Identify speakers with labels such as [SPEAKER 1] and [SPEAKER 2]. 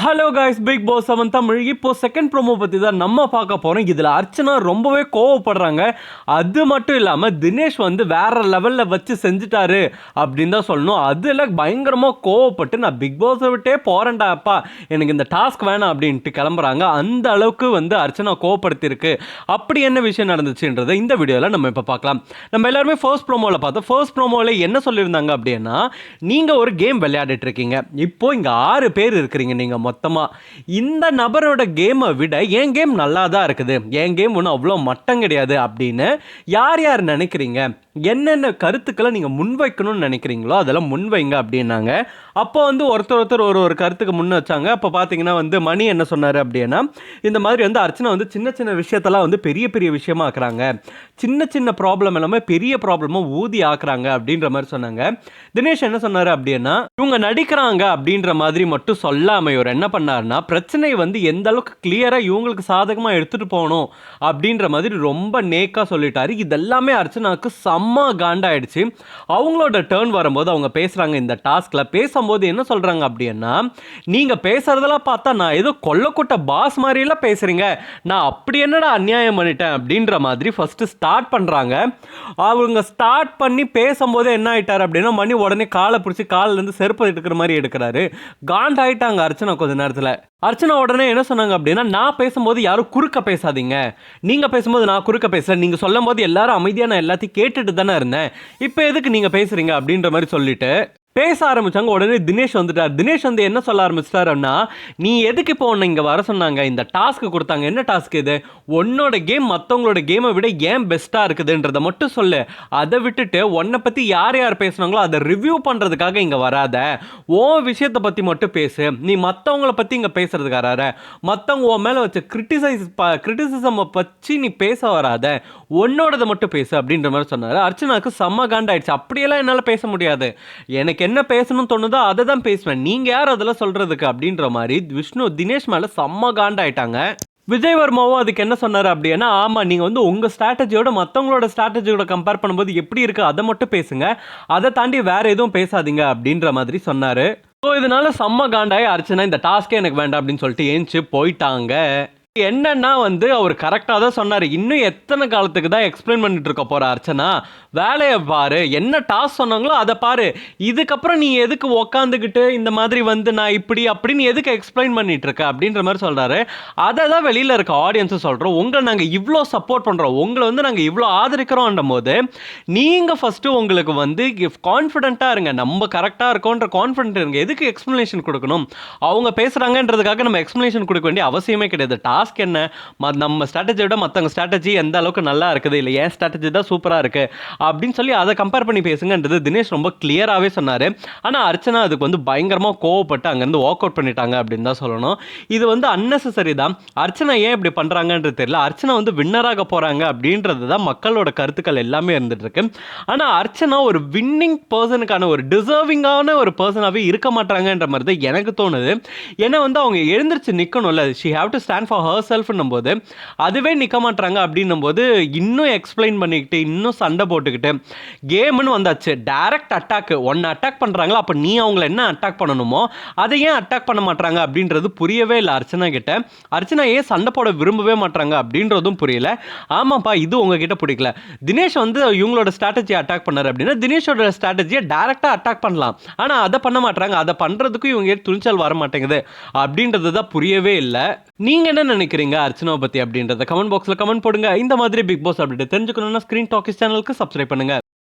[SPEAKER 1] Hello guys, Bigg Boss 7 Tamil. இப்போ second promo பற்றி தான் நம்ம பார்க்க போகிறோம். இதில் அர்ச்சனா ரொம்பவே கோவப்படுறாங்க. அது மட்டும் இல்லாமல் தினேஷ் வந்து வேற லெவலில் வச்சு செஞ்சுட்டாரு அப்படின்னு தான் சொல்லணும். அதில் பயங்கரமாக கோவப்பட்டு நான் பிக் பாஸை விட்டே போகிறேன்டா அப்பா, எனக்கு இந்த டாஸ்க் வேணாம் அப்படின்ட்டு கிளம்புறாங்க. அந்த அளவுக்கு வந்து அர்ச்சனா கோவப்படுத்தியிருக்கு. அப்படி என்ன விஷயம் நடந்துச்சுன்றதை இந்த வீடியோவில் நம்ம இப்போ பார்க்கலாம். நம்ம எல்லாருமே ஃபர்ஸ்ட் ப்ரோமோவில் பார்த்தோம். ஃபர்ஸ்ட் ப்ரோமோவில் என்ன சொல்லியிருந்தாங்க அப்படின்னா, நீங்கள் ஒரு கேம் விளையாடிட்டு இருக்கீங்க. இப்போ இங்கே 6 பேர் இருக்கிறீங்க. நீங்கள் மொத்தமாக இந்த நபரோட கேமை விட என் கேம் நல்லா தான் இருக்குது, என் கேம் ஒன்றும் அவ்வளோ மட்டம் கிடையாது அப்படின்னு யார் யார் நினைக்கிறீங்க, என்னென்ன கருத்துக்களை நீங்கள் முன்வைக்கணும்னு நினைக்கிறீங்களோ அதெல்லாம் முன்வைங்க அப்படின்னாங்க. அப்போ வந்து ஒருத்தர் ஒரு கருத்துக்கு முன் வச்சாங்க. அப்போ பார்த்தீங்கன்னா வந்து மணி என்ன சொன்னார் அப்படின்னா, இந்த மாதிரி வந்து அர்ச்சனா வந்து சின்ன சின்ன விஷயத்தெல்லாம் வந்து பெரிய பெரிய விஷயமா ஆக்குறாங்க, சின்ன சின்ன ப்ராப்ளம் எல்லாமே பெரிய ப்ராப்ளமாக ஊதி ஆக்குறாங்க அப்படின்ற மாதிரி சொன்னாங்க. தினேஷ் என்ன சொன்னார் அப்படின்னா, இவங்க நடிக்கிறாங்க அப்படின்ற மாதிரி மட்டும் சொல்லாமல் இவர் என்ன பண்ணார்னா, பிரச்சனை வந்து எந்த அளவுக்கு கிளியராக இவங்களுக்கு சாதகமாக எடுத்துகிட்டு போகணும் அப்படின்ற மாதிரி ரொம்ப நேக்காக சொல்லிட்டாரு. இதெல்லாமே அர்ச்சனாவுக்கு செம்ம காண்டாயிடுச்சு. அவங்களோட டேர்ன் வரும்போது அவங்க பேசுகிறாங்க. இந்த டாஸ்கில் பேசும்போது என்ன சொல்கிறாங்க அப்படின்னா, நீங்கள் பேசுகிறதெல்லாம் பார்த்தா நான் ஏதோ கொல்லக்கூட்ட பாஸ் மாதிரிலாம் பேசுகிறீங்க, நான் அப்படி என்னடா அநியாயம் பண்ணிட்டேன் அப்படின்ற மாதிரி ஃபஸ்ட்டு ஸ்டார்ட் பண்ணுறாங்க. அவங்க ஸ்டார்ட் பண்ணி பேசும்போது என்ன ஆகிட்டார் அப்படின்னா, மணி உடனே காலை பிடிச்சி காலிலேருந்து செருப்பு எடுக்கிற மாதிரி எடுக்கிறாரு. காண்டாயிட்டாங்க அர்ச்சனா கொஞ்ச நேரத்தில். அர்ச்சனா உடனே என்ன சொன்னாங்க அப்படின்னா, நான் பேசும்போது யாரும் குறுக்க பேசாதீங்க, நீங்கள் பேசும்போது நான் குறுக்க பேசுகிறேன், நீங்கள் சொல்லும் போது எல்லாரும் அமைதியாக நான் எல்லாத்தையும் கேட்டுட்டு தானே இருந்தேன், இப்போ எதுக்கு நீங்கள் பேசுகிறீங்க அப்படின்ற மாதிரி சொல்லிட்டு பேச ஆரம்பிச்சாங்க. உடனே தினேஷ் வந்துட்டார். தினேஷ் வந்து என்ன சொல்ல ஆரம்பிச்சிட்டாருன்னா, நீ எதுக்கு இப்போ உன்னை இங்கே வர சொன்னாங்க, இந்த டாஸ்க்கு கொடுத்தாங்க, என்ன டாஸ்க் இது, உன்னோட கேம் மற்றவங்களோட கேமை விட ஏன் பெஸ்ட்டாக இருக்குதுன்றதை மட்டும் சொல்லு, அதை விட்டுட்டு உன்னை பற்றி யார் யார் பேசுனாங்களோ அதை ரிவ்யூ பண்ணுறதுக்காக இங்கே வராத, ஓ விஷயத்தை பற்றி மட்டும் பேசு, நீ மற்றவங்கள பற்றி இங்கே பேசுறதுக்கார, மற்றவங்க உன் மேலே வச்ச கிரிட்டிசிசம் பற்றி நீ பேச வராத, உன்னோடதை மட்டும் பேசு அப்படின்ற மாதிரி சொன்னார். அர்ச்சனாவுக்கு செம்ம காண்டாயிடுச்சு. அப்படியெல்லாம் என்னால் பேச முடியாது, எனக்கு என்ன பேசணும்னு தோணுதோ அதை தான் பேசுவேன், நீங்கள் யார் அதெல்லாம் சொல்கிறதுக்கு அப்படின்ற மாதிரி தினேஷ் மேலே செம்ம காண்டாயிட்டாங்க. விஜய் வர்மாவும் அதுக்கு என்ன சொன்னார் அப்படின்னா, ஆமாம் நீங்கள் வந்து உங்கள் ஸ்ட்ராட்டஜியோட மற்றவங்களோட ஸ்ட்ராட்டஜியோட கம்பேர் பண்ணும்போது எப்படி இருக்குது அதை மட்டும் பேசுங்க, அதை தாண்டி வேறு எதுவும் பேசாதீங்க அப்படின்ற மாதிரி சொன்னார். ஸோ இதனால செம்ம காண்டாய் அர்ச்சனா இந்த டாஸ்க்கே எனக்கு வேண்டாம் அப்படின்னு சொல்லிட்டு ஏஞ்சி போயிட்டாங்க. என்னன்னா வந்து அவர் கரெக்டாக தான் சொன்னார். இன்னும் எத்தனை காலத்துக்கு தான் எக்ஸ்பிளைன் பண்ணிட்டு இருக்க போகிற அர்ச்சனா, வேலையை பாரு, என்ன டாஸ்க் சொன்னாங்களோ அதை பாரு, இதுக்கப்புறம் நீ எதுக்கு உக்காந்துக்கிட்டு இந்த மாதிரி வந்து நான் இப்படி அப்படின்னு எதுக்கு எக்ஸ்பிளைன் பண்ணிட்டு இருக்க அப்படின்ற மாதிரி சொல்கிறாரு. அதை தான் வெளியில் இருக்க ஆடியன்ஸும் சொல்கிறோம், உங்களை நாங்கள் இவ்வளோ சப்போர்ட் பண்ணுறோம், உங்களை வந்து நாங்கள் இவ்வளோ ஆதரிக்கிறோம் போது நீங்கள் ஃபஸ்ட்டு உங்களுக்கு வந்து கான்ஃபிடென்ட்டாக இருங்க, நம்ம கரெக்டாக இருக்கோன்ற கான்ஃபிடென்ட் இருங்க, எதுக்கு எக்ஸ்ப்ளனேஷன் கொடுக்கணும், அவங்க பேசுகிறாங்கன்றதுக்காக நம்ம எக்ஸ்ப்ளனேஷன் கொடுக்க வேண்டிய அவசியமே கிடையாது. டாஸ்க் என்ன, நம்ம ஸ்ட்ராட்டஜியை விட மற்றவங்க ஸ்ட்ராட்டஜி எந்த அளவுக்கு நல்லா இருக்குது, இல்லை என் ஸ்ட்ராட்டஜி தான் சூப்பராக இருக்குது அப்படின்னு சொல்லி அதை கம்பேர் பண்ணி பேசுங்கன்றது தினேஷ் ரொம்ப கிளியராகவே சொன்னார். ஆனால் அர்ச்சனா அதுக்கு வந்து பயங்கரமாக கோவப்பட்டு அங்கேருந்து வாக் அவுட் பண்ணிட்டாங்க அப்படின்னு தான் சொல்லணும். இது வந்து அன்னெசரி தான். அர்ச்சனா ஏன் இப்படி பண்ணுறாங்கன்றது தெரியல. அர்ச்சனா வந்து வின்னராக போகிறாங்க அப்படின்றது தான் மக்களோட கருத்துக்கள் எல்லாமே இருந்துகிட்ருக்கு. ஆனால் அர்ச்சனா ஒரு வின்னிங் பர்சனுக்கான ஒரு டிசர்விங்கான ஒரு பர்சனாகவே இருக்க மாட்டாங்கன்ற மாதிரி தான் எனக்கு தோணுது. ஏன்னா வந்து அவங்க எழுந்திரிச்சு நிற்கணும்ல, she have to stand for her செல்ஃப்னும் போது அதுவே நிற்க மாட்டாங்க. அப்படின்னும் போது இன்னும் எக்ஸ்பிளைன் பண்ணிக்கிட்டு இன்னும் சண்டை போட்டுக்கிட்டு கேம்னு வந்தாச்சு, டைரக்ட் அட்டாக், ஒன்று அட்டாக் பண்ணுறாங்களா அப்போ நீ அவங்கள என்ன அட்டாக் பண்ணணுமோ அதை ஏன் அட்டாக் பண்ண மாட்டாங்க அப்படின்றது புரியவே இல்லை அர்ச்சனா கிட்ட. அர்ச்சனா ஏன் சண்டை போட விரும்பவே மாட்டாங்க அப்படின்றதும் புரியல. ஆமாப்பா இது உங்ககிட்ட பிடிக்கல, தினேஷ் வந்து இவங்களோட ஸ்ட்ராட்டஜியை அட்டாக் பண்ணார் அப்படின்னா தினேஷோட ஸ்ட்ராட்டஜியை டைரக்டாக அட்டாக் பண்ணலாம், ஆனால் அதை பண்ண மாட்டாங்க, அதை பண்ணுறதுக்கும் இவங்க துணிச்சல் வர மாட்டேங்குது அப்படின்றது தான் புரியவே இல்லை. நீங்கள் என்ன நினைக்கிறீங்க அர்ச்சனாவை பற்றி அப்படின்றத கமெண்ட் பாக்ஸில் கமெண்ட் போடுங்க. இந்த மாதிரி பிக் பாஸ் அப்டேட் தெரிஞ்சுக்கணும்னா ஸ்க்ரீன் டாக்கிஸ் சேனலுக்கு சப்ஸ்கிரைப் பண்ணுங்கள்.